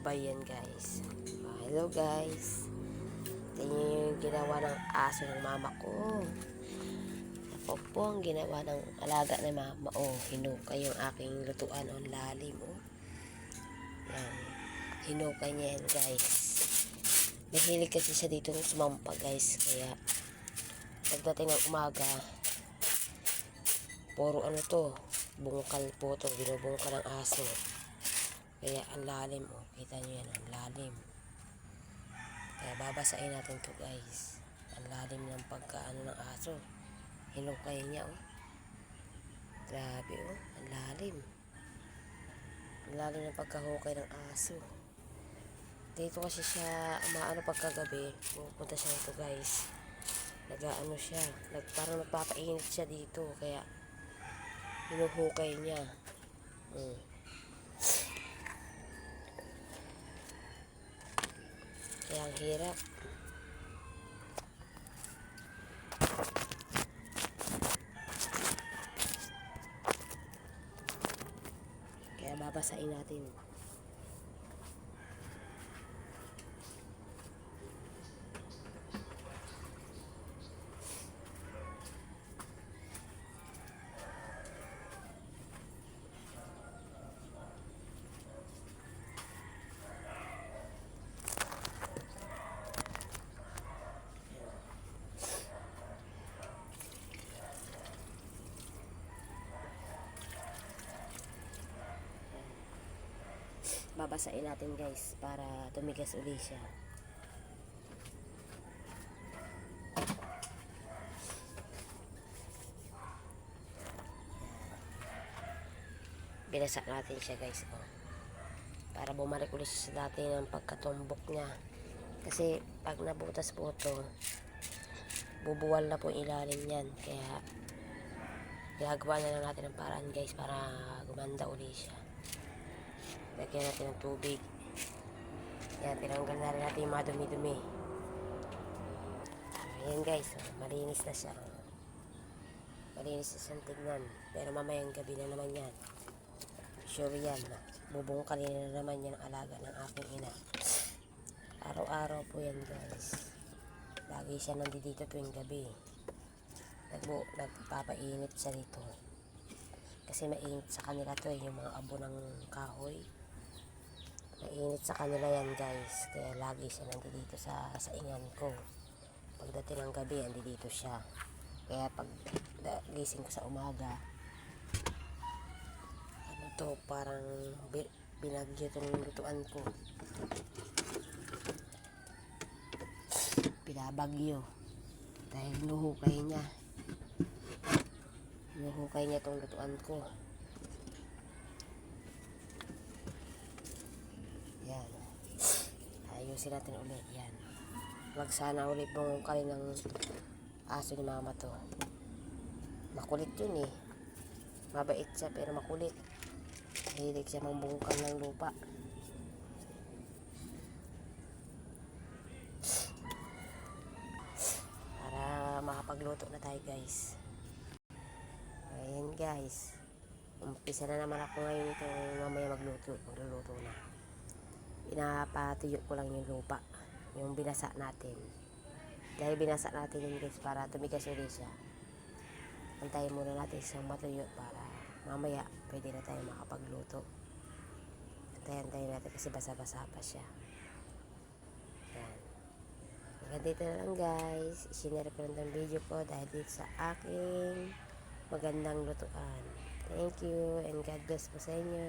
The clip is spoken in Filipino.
Bombay yan guys. Hello guys. Tingnan yung ginawa ng aso ng mama ko. Ako po ang ginawa ng alaga ng mama. Hinukay yung aking lutuan. Lalim Yan. Hinukay niya yan guys. Mahilig kasi siya dito sumampa guys. Kaya pagdating ng umaga, puro bungkal po to. Binubungkal ng aso. Kaya ang lalim kita nyo yan, ang lalim. Kaya babasain natin to guys. Ang lalim ng pagkaano ng aso. Hinukay niya Grabe ang lalim. Ang lalim ng pagkahukay ng aso. Dito kasi siya umaano pagkagabi. Pupunta siya dito guys. Nag-aano siya. Parang nagpapainit siya dito. Kaya hinuhukay niya. Kaya ang hirap. Kaya babasain natin. Babasain natin guys para tumigas uli siya. Binasa natin siya guys para bumalik ulit siya sa dati ng pagkatumbok niya. Kasi pag nabutas po ito, bubuwal na po ilalim niyan. Kaya ginagawa na lang natin ng paraan guys para gumanda uli siya. Lagyan natin ng tubig. Yan, tinanggal na rin natin yung mga dumi-dumi. Ayan guys, malinis na siya. Malinis na siyang tignan. Pero mamayang gabi na naman yan. Sure yan. Bubungkalin na naman yan ang alaga ng aking ina. Araw-araw po yan guys. Lagi siya nandito tuwing gabi. Nagpapainit siya dito. Kasi mainit sa kanila to yung mga abo ng kahoy. Mainit sa kanila yan guys. Kaya lagi siya nandito sa ingan ko. Pagdating ng gabi, nandito siya. Kaya pag gising ko sa umaga, parang binagyo itong lutuan ko. Pinabagyo. Dahil nuhukay niya. Nuhukay niya itong lutuan ko. Yan. Ayusin natin ulit. Yan. Wag sana ulit bungkalin ng aso ni mama to. Makulit yun Mabait siya pero makulit. Hilig siya mambungkal ng lupa. Para makapagluto na tayo guys. Ayan guys. Umpisa na naman ako ngayon ito mamaya magluluto na. Pinapatuyo ko lang yung lupa. Yung binasa natin. Dahil binasa natin yun guys para tumigas ulit siya. Antayin muna natin siyang matuyo para mamaya pwede na tayo makapagluto. Antayin natin kasi basa-basa pa siya. Yan. Hanggang dito na lang guys. Isinare ko lang ng video ko dahil dito sa aking magandang lutuan. Thank you and God bless po sa inyo.